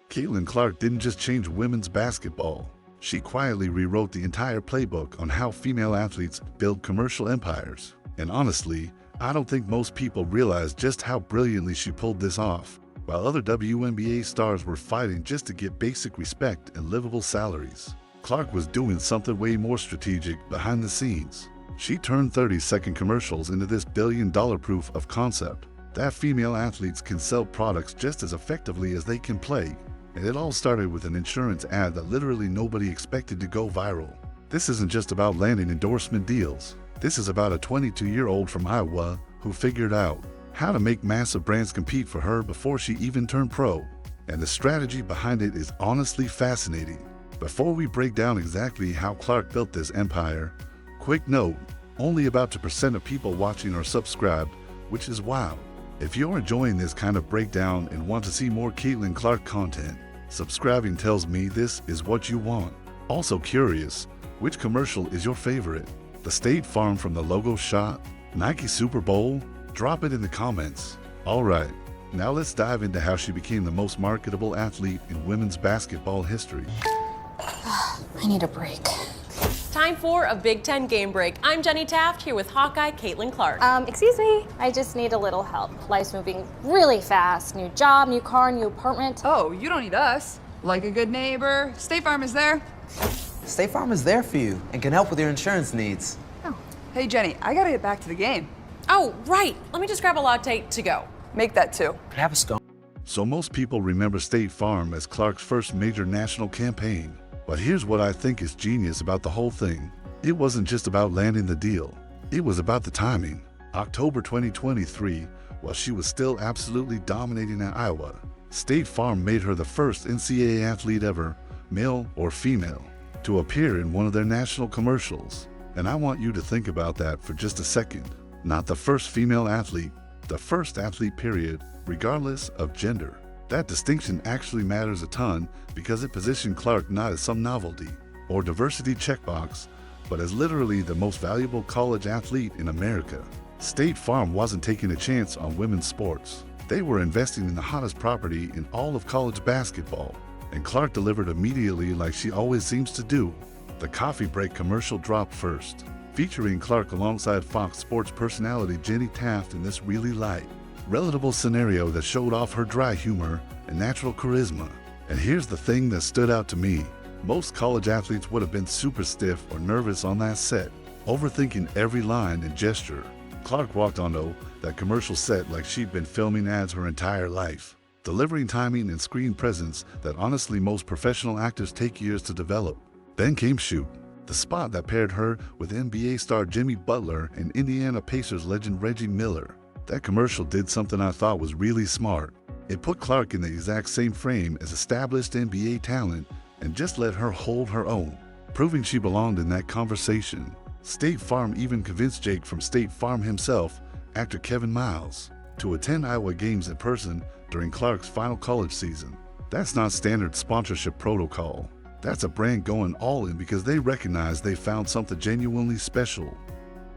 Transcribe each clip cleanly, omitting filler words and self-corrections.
Caitlin Clark didn't just change women's basketball. She quietly rewrote the entire playbook on how female athletes build commercial empires. And honestly, I don't think most people realize just how brilliantly she pulled this off. While other WNBA stars were fighting just to get basic respect and livable salaries, Clark was doing something way more strategic behind the scenes. She turned 30-second commercials into this billion-dollar proof of concept that female athletes can sell products just as effectively as they can play. And it all started with an insurance ad that literally nobody expected to go viral. This isn't just about landing endorsement deals. This is about a 22-year-old from Iowa who figured out how to make massive brands compete for her before she even turned pro. And the strategy behind it is honestly fascinating. Before we break down exactly how Clark built this empire, quick note, only about 2% of people watching are subscribed, which is wild. If you're enjoying this kind of breakdown and want to see more Caitlin Clark content, subscribing tells me this is what you want. Also curious, which commercial is your favorite? The State Farm from the logo shot? Nike Super Bowl? Drop it in the comments. Alright, now let's dive into how she became the most marketable athlete in women's basketball history. I need a break. Time for a Big Ten game break. I'm Jenny Taft here with Hawkeye Caitlin Clark. Excuse me, I just need a little help. Life's moving really fast. New job, new car, new apartment. Oh, you don't need us. Like a good neighbor, State Farm is there. State Farm is there for you and can help with your insurance needs. Oh. Hey, Jenny, I gotta get back to the game. Oh, right. Let me just grab a latte to go. Make that two. Have a scone. So most people remember State Farm as Clark's first major national campaign. But here's what I think is genius about the whole thing. It wasn't just about landing the deal. It was about the timing. October 2023, while she was still absolutely dominating at Iowa, State Farm made her the first NCAA athlete ever, male or female, to appear in one of their national commercials. And I want you to think about that for just a second. Not the first female athlete, the first athlete period, regardless of gender. That distinction actually matters a ton because it positioned Clark not as some novelty or diversity checkbox, but as literally the most valuable college athlete in America. State Farm wasn't taking a chance on women's sports. They were investing in the hottest property in all of college basketball, and Clark delivered immediately like she always seems to do. The coffee break commercial dropped first, featuring Clark alongside Fox Sports personality Jenny Taft in this really light, relatable scenario that showed off her dry humor and natural charisma. And here's the thing that stood out to me. Most college athletes would have been super stiff or nervous on that set, overthinking every line and gesture. Clark walked onto that commercial set like she'd been filming ads her entire life, delivering timing and screen presence that honestly most professional actors take years to develop. Then came Shoot, the spot that paired her with NBA star Jimmy Butler and Indiana Pacers legend Reggie Miller. That commercial did something I thought was really smart. It put Clark in the exact same frame as established NBA talent and just let her hold her own, proving she belonged in that conversation. State Farm even convinced Jake from State Farm himself, actor Kevin Miles, to attend Iowa games in person during Clark's final college season. That's not standard sponsorship protocol. That's a brand going all in because they recognize they found something genuinely special.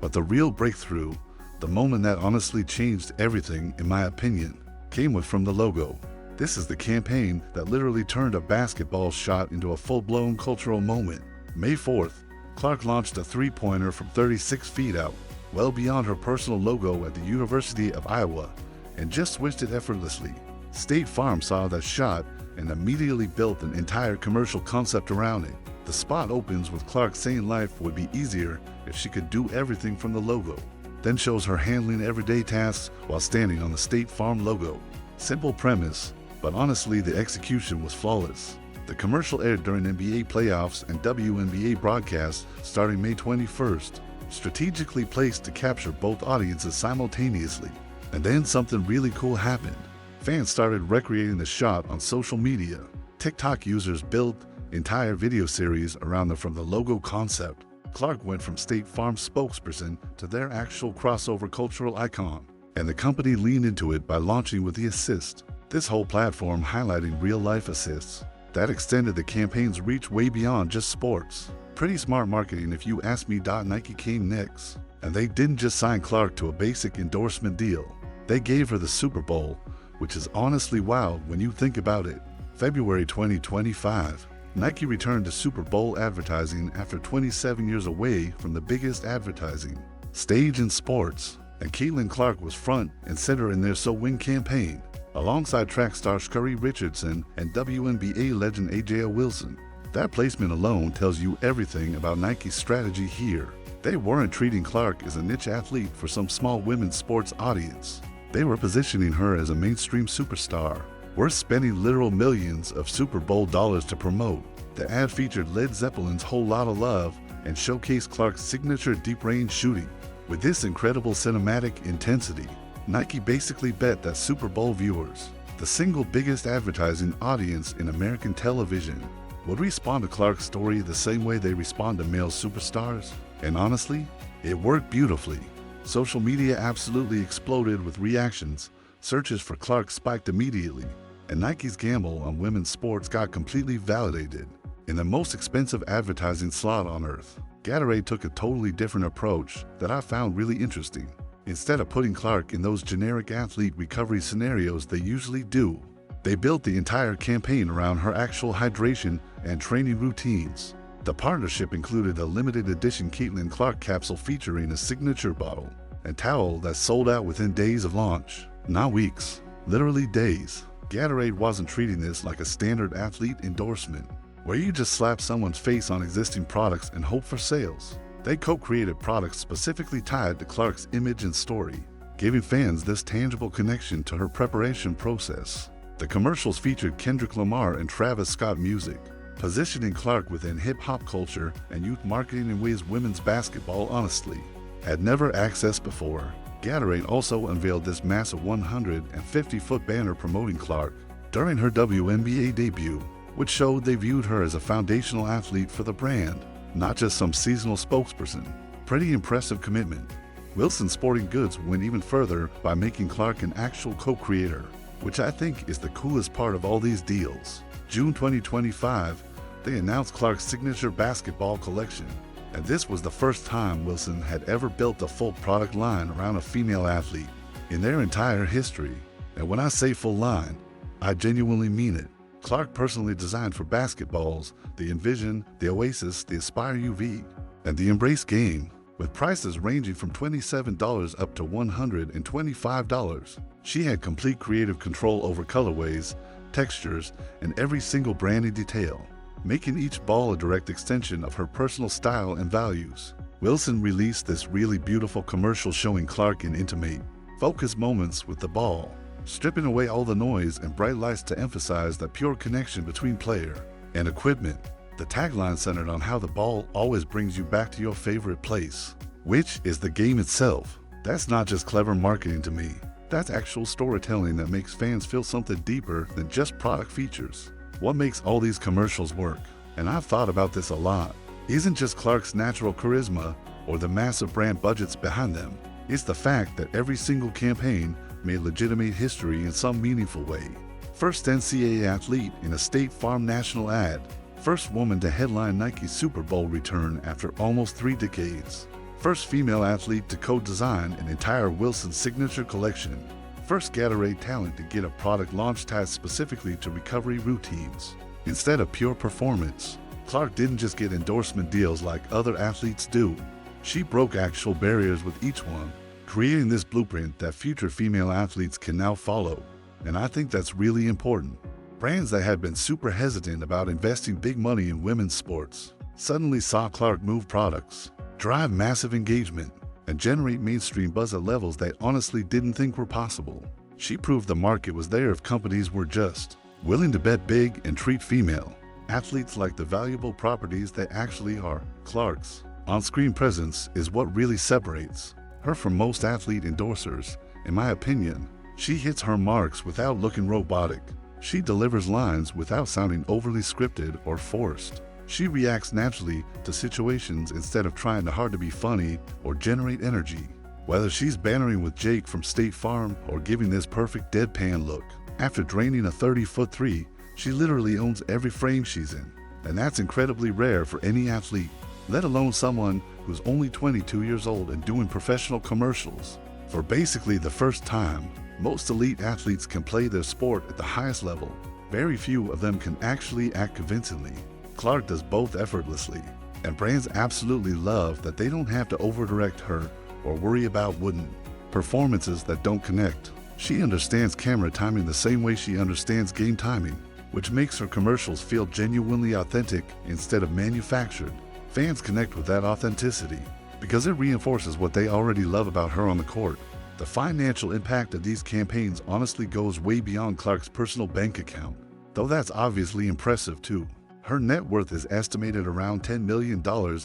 But the real breakthrough, the moment that honestly changed everything, in my opinion, came from the logo. This is the campaign that literally turned a basketball shot into a full-blown cultural moment. May 4th, Clark launched a three-pointer from 36 feet out, well beyond her personal logo at the University of Iowa, and just switched it effortlessly. State Farm saw that shot and immediately built an entire commercial concept around it. The spot opens with Clark saying life would be easier if she could do everything from the logo, then shows her handling everyday tasks while standing on the State Farm logo. Simple premise, but honestly the execution was flawless. The commercial aired during NBA playoffs and WNBA broadcasts starting May 21st, strategically placed to capture both audiences simultaneously. And then something really cool happened. Fans started recreating the shot on social media. TikTok users built entire video series around the From the Logo concept. Clark went from State Farm spokesperson to their actual crossover cultural icon, and the company leaned into it by launching with the assist. This whole platform highlighting real-life assists. That extended the campaign's reach way beyond just sports. Pretty smart marketing if you ask me. Nike came next, and they didn't just sign Clark to a basic endorsement deal. They gave her the Super Bowl, which is honestly wild when you think about it. February 2025, Nike returned to Super Bowl advertising after 27 years away from the biggest advertising stage in sports, and Caitlin Clark was front and center in their So Win campaign, alongside track star Sha'Carri Richardson and WNBA legend AJ Wilson. That placement alone tells you everything about Nike's strategy here. They weren't treating Clark as a niche athlete for some small women's sports audience. They were positioning her as a mainstream superstar, worth spending literal millions of Super Bowl dollars to promote. The ad featured Led Zeppelin's Whole Lotta Love and showcased Clark's signature deep-range shooting. With this incredible cinematic intensity, Nike basically bet that Super Bowl viewers, the single biggest advertising audience in American television, would respond to Clark's story the same way they respond to male superstars. And honestly, it worked beautifully. Social media absolutely exploded with reactions. Searches for Clark spiked immediately, and Nike's gamble on women's sports got completely validated. In the most expensive advertising slot on earth, Gatorade took a totally different approach that I found really interesting. Instead of putting Clark in those generic athlete recovery scenarios they usually do, they built the entire campaign around her actual hydration and training routines. The partnership included a limited edition Caitlin Clark capsule featuring a signature bottle and towel that sold out within days of launch. Not weeks, literally days. Gatorade wasn't treating this like a standard athlete endorsement, where you just slap someone's face on existing products and hope for sales. They co-created products specifically tied to Clark's image and story, giving fans this tangible connection to her preparation process. The commercials featured Kendrick Lamar and Travis Scott music, positioning Clark within hip-hop culture and youth marketing in ways women's basketball honestly had never accessed before. Gatorade also unveiled this massive 150-foot banner promoting Clark during her WNBA debut, which showed they viewed her as a foundational athlete for the brand, not just some seasonal spokesperson. Pretty impressive commitment. Wilson Sporting Goods went even further by making Clark an actual co-creator, which I think is the coolest part of all these deals. June 2025, they announced Clark's signature basketball collection, and this was the first time Wilson had ever built a full product line around a female athlete in their entire history. And when I say full line, I genuinely mean it. Clark personally designed for basketballs the Envision, the Oasis, the Aspire UV, and the Embrace Game, with prices ranging from $27 up to $125. She had complete creative control over colorways, textures, and every single branding detail, making each ball a direct extension of her personal style and values. Wilson released this really beautiful commercial showing Clark in intimate, focused moments with the ball, stripping away all the noise and bright lights to emphasize the pure connection between player and equipment. The tagline centered on how the ball always brings you back to your favorite place, which is the game itself. That's not just clever marketing to me. That's actual storytelling that makes fans feel something deeper than just product features. What makes all these commercials work, and I've thought about this a lot, isn't just Clark's natural charisma or the massive brand budgets behind them. It's the fact that every single campaign made legitimate history in some meaningful way. First NCAA athlete in a State Farm national ad. First woman to headline Nike's Super Bowl return after almost 3 decades. First female athlete to co-design an entire Wilson signature collection. First Gatorade talent to get a product launch tied specifically to recovery routines. Instead of pure performance, Clark didn't just get endorsement deals like other athletes do. She broke actual barriers with each one, creating this blueprint that future female athletes can now follow. And I think that's really important. Brands that had been super hesitant about investing big money in women's sports suddenly saw Clark move products, drive massive engagement, and generate mainstream buzz at levels they honestly didn't think were possible. She proved the market was there if companies were just willing to bet big and treat female athletes like the valuable properties they actually are. Clark's on-screen presence is what really separates her from most athlete endorsers. In my opinion, she hits her marks without looking robotic. She delivers lines without sounding overly scripted or forced. She reacts naturally to situations instead of trying hard to be funny or generate energy. Whether she's bantering with Jake from State Farm or giving this perfect deadpan look after draining a 30-foot three, she literally owns every frame she's in. And that's incredibly rare for any athlete, let alone someone who's only 22 years old and doing professional commercials. For basically the first time, most elite athletes can play their sport at the highest level Very few of them can actually act convincingly. Clark does both effortlessly, and brands absolutely love that they don't have to overdirect her or worry about wooden performances that don't connect. She understands camera timing the same way she understands game timing, which makes her commercials feel genuinely authentic instead of manufactured. Fans connect with that authenticity because it reinforces what they already love about her on the court. The financial impact of these campaigns honestly goes way beyond Clark's personal bank account, though that's obviously impressive too. Her net worth is estimated around $10 million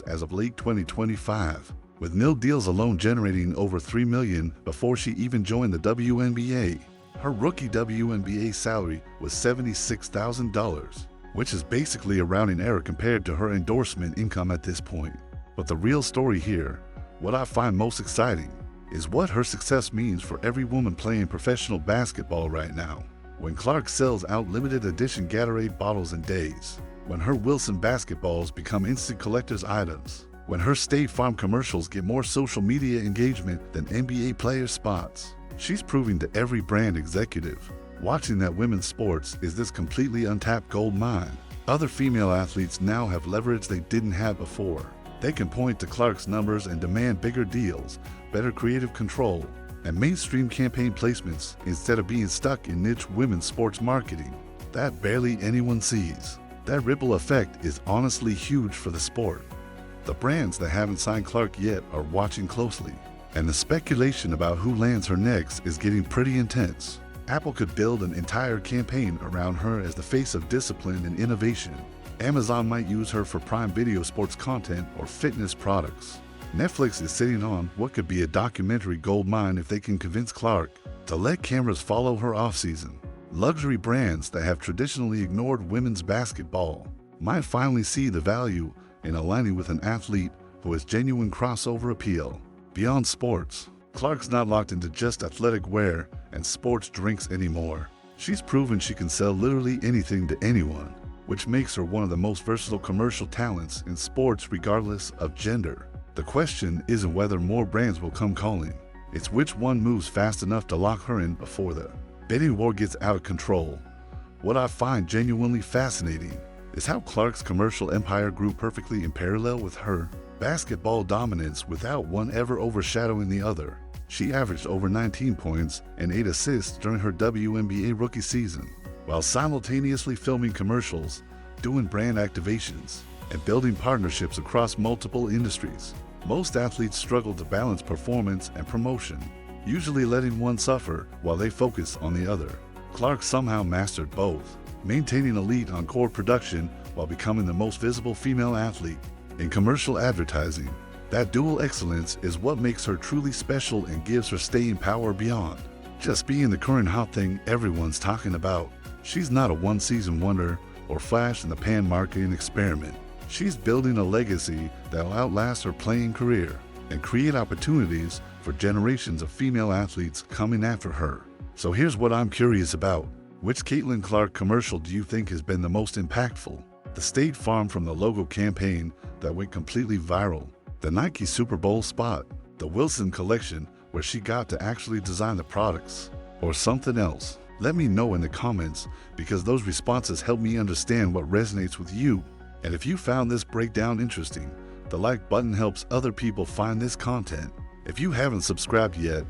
as of late 2025, with nil deals alone generating over $3 million before she even joined the WNBA. Her rookie WNBA salary was $76,000, which is basically a rounding error compared to her endorsement income at this point. But the real story here, what I find most exciting, is what her success means for every woman playing professional basketball right now. When Clark sells out limited edition Gatorade bottles in days, when her Wilson basketballs become instant collector's items, when her State Farm commercials get more social media engagement than NBA player spots, she's proving to every brand executive watching that women's sports is this completely untapped gold mine. Other female athletes now have leverage they didn't have before. They can point to Clark's numbers and demand bigger deals, better creative control, and mainstream campaign placements instead of being stuck in niche women's sports marketing that barely anyone sees. That ripple effect is honestly huge for the sport. The brands that haven't signed Clark yet are watching closely, and the speculation about who lands her next is getting pretty intense. Apple could build an entire campaign around her as the face of discipline and innovation. Amazon might use her for Prime Video sports content or fitness products. Netflix is sitting on what could be a documentary gold mine if they can convince Clark to let cameras follow her offseason. Luxury brands that have traditionally ignored women's basketball might finally see the value in aligning with an athlete who has genuine crossover appeal. Beyond sports, Clark's not locked into just athletic wear and sports drinks anymore. She's proven she can sell literally anything to anyone, which makes her one of the most versatile commercial talents in sports regardless of gender. The question isn't whether more brands will come calling, it's which one moves fast enough to lock her in before the bidding war gets out of control. What I find genuinely fascinating is how Clark's commercial empire grew perfectly in parallel with her basketball dominance without one ever overshadowing the other. She averaged over 19 points and 8 assists during her WNBA rookie season, while simultaneously filming commercials, doing brand activations, and building partnerships across multiple industries. Most athletes struggle to balance performance and promotion, usually letting one suffer while they focus on the other. Clark somehow mastered both, maintaining a lead on core production while becoming the most visible female athlete in commercial advertising. That dual excellence is what makes her truly special and gives her staying power beyond just being the current hot thing everyone's talking about. She's not a one-season wonder or flash-in-the-pan marketing experiment. She's building a legacy that'll outlast her playing career and create opportunities for generations of female athletes coming after her. So here's what I'm curious about. Which Caitlin Clark commercial do you think has been the most impactful? The State Farm from the logo campaign that went completely viral, the Nike Super Bowl spot, the Wilson collection where she got to actually design the products, or something else? Let me know in the comments because those responses help me understand what resonates with you. And if you found this breakdown interesting, the like button helps other people find this content. If you haven't subscribed yet,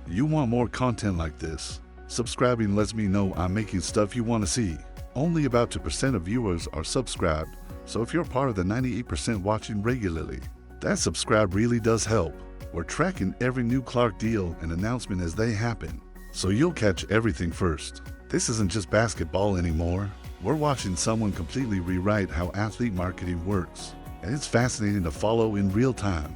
you want more content like this, subscribing lets me know I'm making stuff you want to see. Only about 2% of viewers are subscribed, so if you're part of the 98% watching regularly, that subscribe really does help. We're tracking every new Clark deal and announcement as they happen, so you'll catch everything first. This isn't just basketball anymore. We're watching someone completely rewrite how athlete marketing works, and it's fascinating to follow in real time.